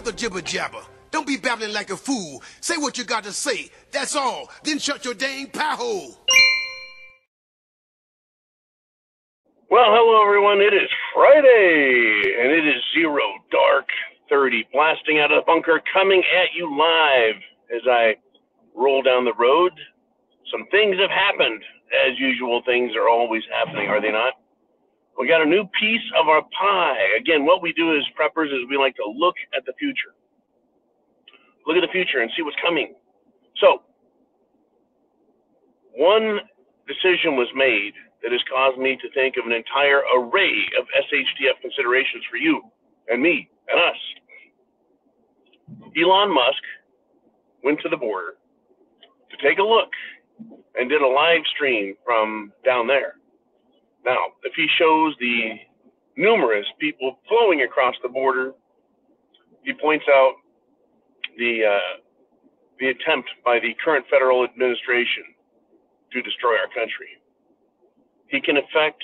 the jibber jabber. Don't be babbling like a fool. Say what you got to say. That's all. Then shut your dang pie hole. Well, hello everyone. It is Friday, and it is 0:30, blasting out of the bunker, coming at you live as I roll down the road. Some things have happened. As usual, things are always happening, are they not? We got a new piece of our pie. Again, what we do as preppers is we like to look at the future. Look at the future and see what's coming. So, one decision was made that has caused me to think of an entire array of SHTF considerations for you and me and us. Elon Musk went to the border to take a look and did a live stream from down there. Now, if he shows the numerous people flowing across the border, he points out the attempt by the current federal administration to destroy our country. He can affect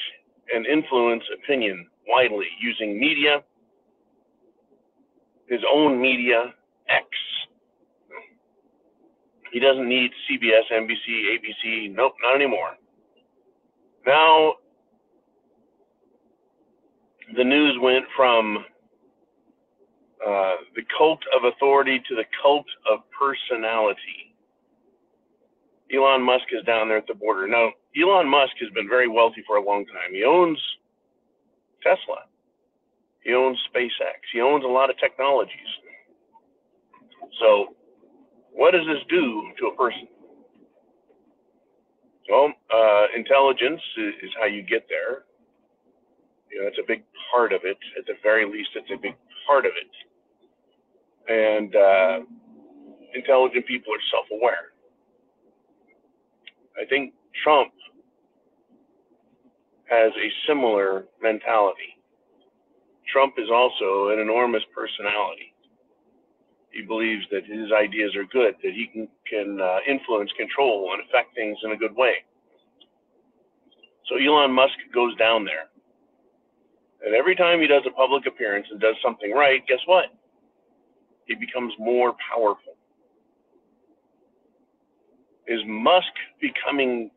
and influence opinion widely using media, his own media, X. He doesn't need CBS, NBC, ABC. Nope, not anymore. Now, the news went from the cult of authority to the cult of personality. Elon Musk is down there at the border. Now, Elon Musk has been very wealthy for a long time. He owns Tesla. He owns SpaceX. He owns a lot of technologies. So, what does this do to a person? Well, intelligence is how you get there. You know, it's a big part of it. At the very least, it's a big part of it. And intelligent people are self-aware. I think Trump has a similar mentality. Trump is also an enormous personality. He believes that his ideas are good, that he can influence, control, and affect things in a good way. So Elon Musk goes down there. And every time he does a public appearance and does something right, guess what? He becomes more powerful. Is Musk becoming,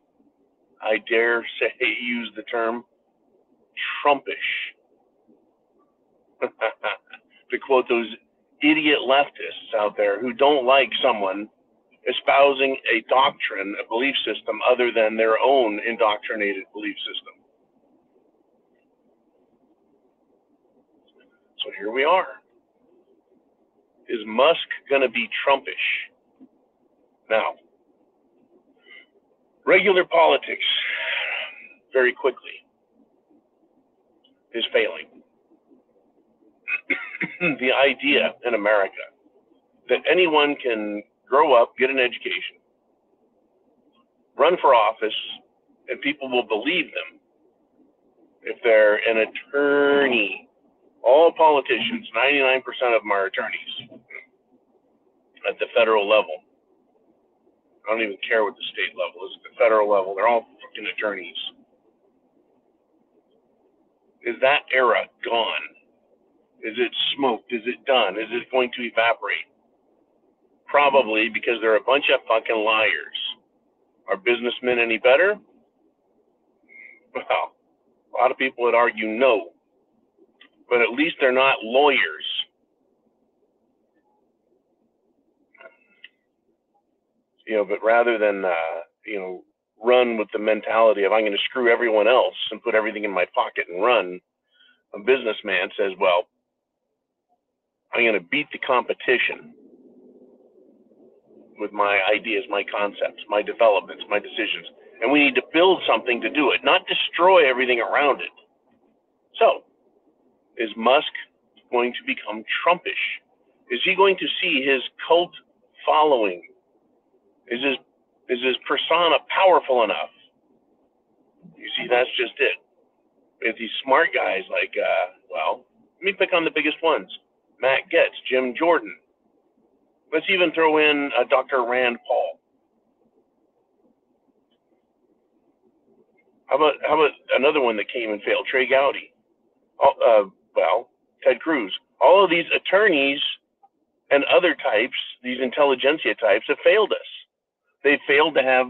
I dare say, use the term, Trumpish? To quote those idiot leftists out there who don't like someone espousing a doctrine, a belief system, other than their own indoctrinated belief system. So here we are. Is Musk going to be Trumpish? Now, regular politics, very quickly, is failing. The idea in America that anyone can grow up, get an education, run for office, and people will believe them if they're an attorney. All politicians, 99% of them are attorneys at the federal level. I don't even care what the state level is. At the federal level, they're all fucking attorneys. Is that era gone? Is it smoked? Is it done? Is it going to evaporate? Probably, because they're a bunch of fucking liars. Are businessmen any better? Well, a lot of people would argue no. But at least they're not lawyers. You know, but rather than, run with the mentality of I'm going to screw everyone else and put everything in my pocket and run, a businessman says, well, I'm going to beat the competition with my ideas, my concepts, my developments, my decisions. And we need to build something to do it, not destroy everything around it. So, is Musk going to become Trumpish? Is he going to see his cult following? Is his persona powerful enough? You see, that's just it. With these smart guys like, let me pick on the biggest ones. Matt Getz, Jim Jordan. Let's even throw in Dr. Rand Paul. How about another one that came and failed? Trey Gowdy. Ted Cruz. All of these attorneys and other types, these intelligentsia types, have failed us. They failed to have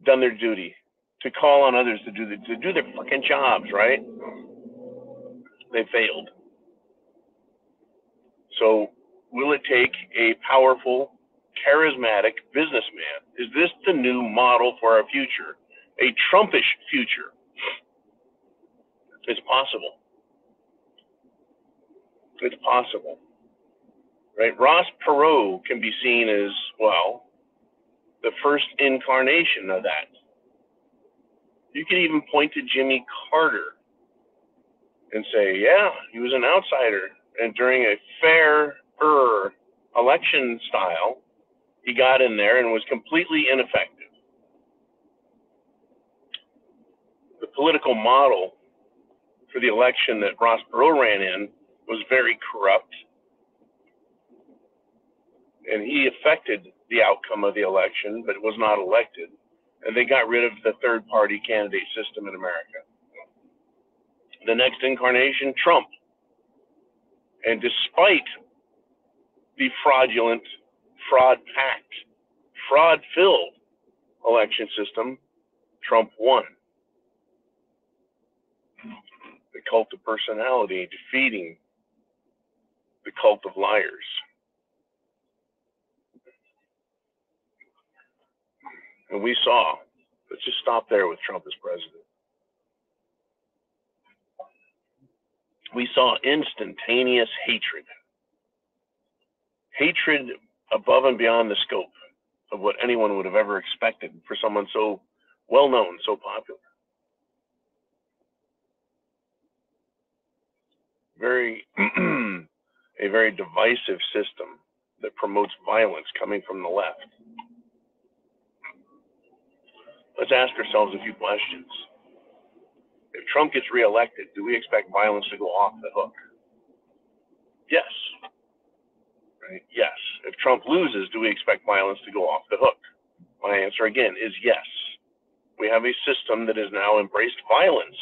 done their duty, to call on others to do their fucking jobs, right? They failed. So will it take a powerful, charismatic businessman? Is this the new model for our future? A Trumpish future? It's possible. It's possible. Right? Ross Perot can be seen as, well, the first incarnation of that. You could even point to Jimmy Carter and say, yeah, he was an outsider. And during a fairer election style, he got in there and was completely ineffective. The political model for the election that Ross Perot ran in was very corrupt. And he affected the outcome of the election, but was not elected. And they got rid of the third-party candidate system in America. The next incarnation, Trump. And despite the fraudulent, fraud-packed, fraud-filled election system, Trump won. The cult of personality defeating the cult of liars. And we saw, let's just stop there with Trump as president. We saw instantaneous hatred. Hatred above and beyond the scope of what anyone would have ever expected for someone so well-known, so popular. A very divisive system that promotes violence coming from the left. Let's ask ourselves a few questions. If Trump gets reelected, do we expect violence to go off the hook? Yes. Right? Yes. If Trump loses, do we expect violence to go off the hook? My answer again is yes. We have a system that has now embraced violence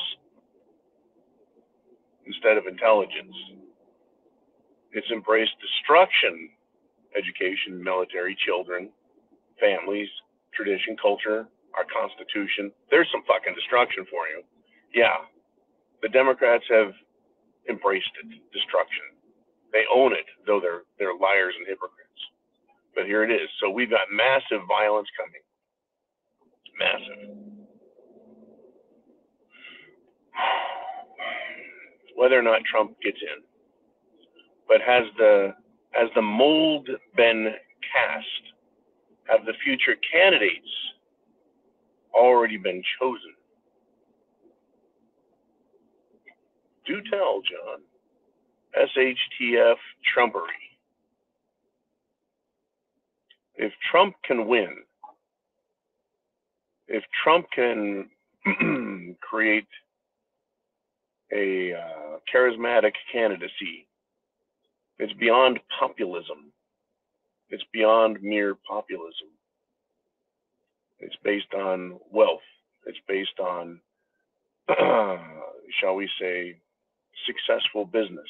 instead of intelligence. It's embraced destruction, education, military, children, families, tradition, culture, our Constitution. There's some fucking destruction for you. Yeah, the Democrats have embraced it, destruction. They own it, though they're liars and hypocrites. But here it is. So we've got massive violence coming. Massive. Whether or not Trump gets in. But has the mold been cast? Have the future candidates already been chosen? Do tell, John. SHTF Trumpery. If Trump can win, if Trump can create a charismatic candidacy, it's beyond populism. It's beyond mere populism. It's based on wealth. It's based on, shall we say, successful business.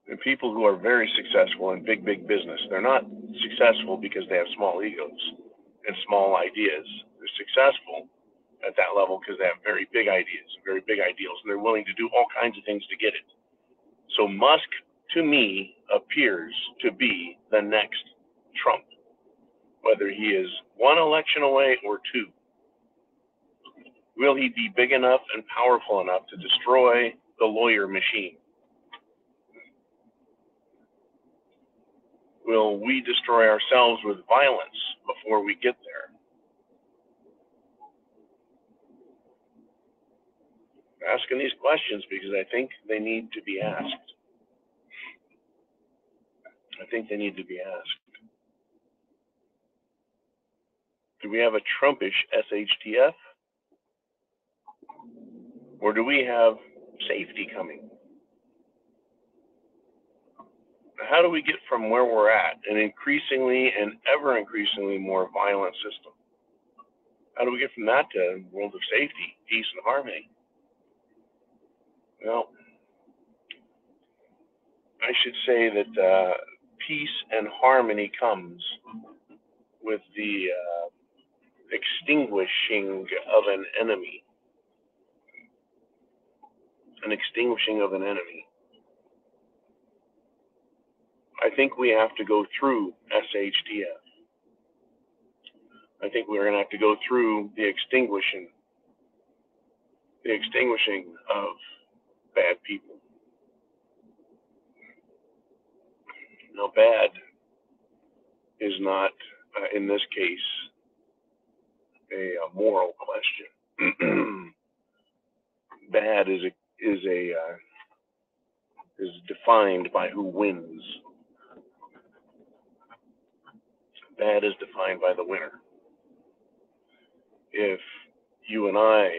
And people who are very successful in big business, they're not successful because they have small egos and small ideas. They're successful at that level because they have very big ideas, very big ideals, and they're willing to do all kinds of things to get it. So Musk, to me, appears to be the next Trump, whether he is one election away or two. Will he be big enough and powerful enough to destroy the lawyer machine? Will we destroy ourselves with violence before we get there? I'm asking these questions because I think they need to be asked. I think they need to be asked. Do we have a Trumpish SHTF? Or do we have safety coming? How do we get from where we're at, an increasingly and ever increasingly more violent system, How do we get from that to a world of safety, peace, and harmony? Well, I should say that peace and harmony comes with the extinguishing of an enemy. An extinguishing of an enemy. I think we have to go through SHTF. I think we're going to have to go through the extinguishing of bad people. Now, bad is not, in this case, a moral question. Bad is defined by who wins. Bad is defined by the winner. If you and I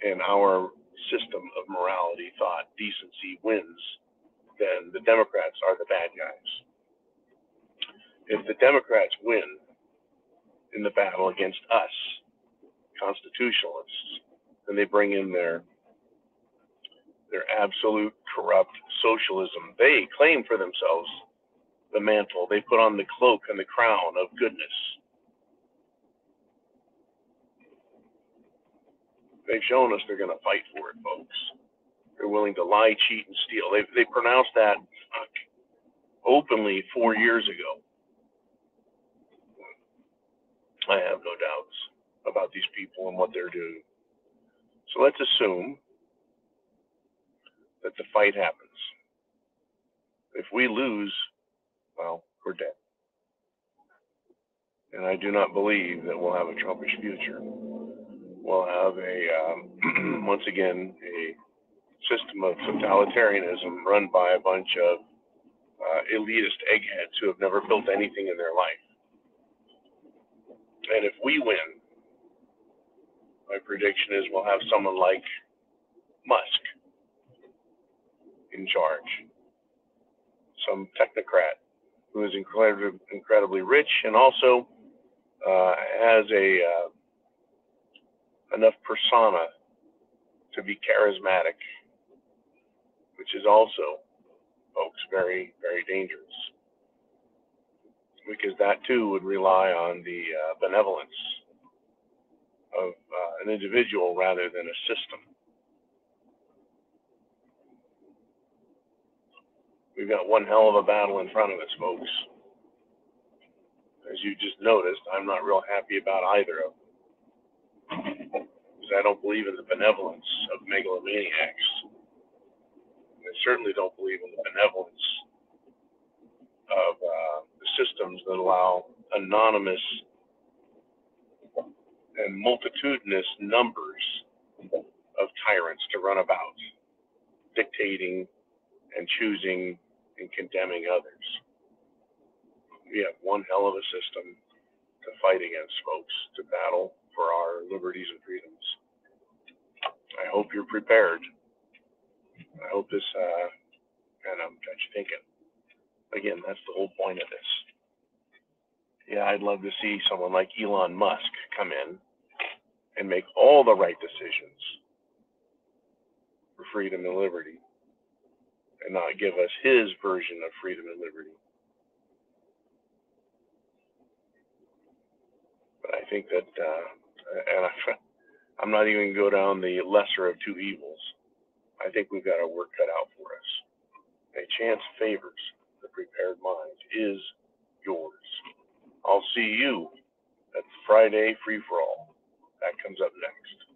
and our system of morality, thought, decency wins, then the Democrats are the bad guys. If the Democrats win in the battle against us, constitutionalists, then they bring in their absolute corrupt socialism. They claim for themselves the mantle. They put on the cloak and the crown of goodness. They've shown us they're going to fight for it, folks. They're willing to lie, cheat, and steal. They pronounced that openly 4 years ago. I have no doubts about these people and what they're doing. So let's assume that the fight happens. If we lose, well, we're dead. And I do not believe that we'll have a Trumpish future. We'll have once again, a system of totalitarianism run by a bunch of elitist eggheads who have never built anything in their life. And if we win, my prediction is we'll have someone like Musk in charge, some technocrat who is incredibly rich and also has enough persona to be charismatic, which is also, folks, very, very dangerous, because that too would rely on the benevolence of an individual rather than a system. We've got one hell of a battle in front of us, folks. As you just noticed, I'm not real happy about either of them, because I don't believe in the benevolence of megalomaniacs. I certainly don't believe in the benevolence of the systems that allow anonymous and multitudinous numbers of tyrants to run about, dictating and choosing and condemning others. We have one hell of a system to fight against, folks, to battle for our liberties and freedoms. I hope you're prepared. I hope this kind of got you thinking. Again, that's the whole point of this. Yeah, I'd love to see someone like Elon Musk come in and make all the right decisions for freedom and liberty, and not give us his version of freedom and liberty. But I think that, and I'm not even going to go down the lesser of two evils. I think we've got our work cut out for us. A chance favors the prepared mind is yours. I'll see you at Friday Free for All. That comes up next.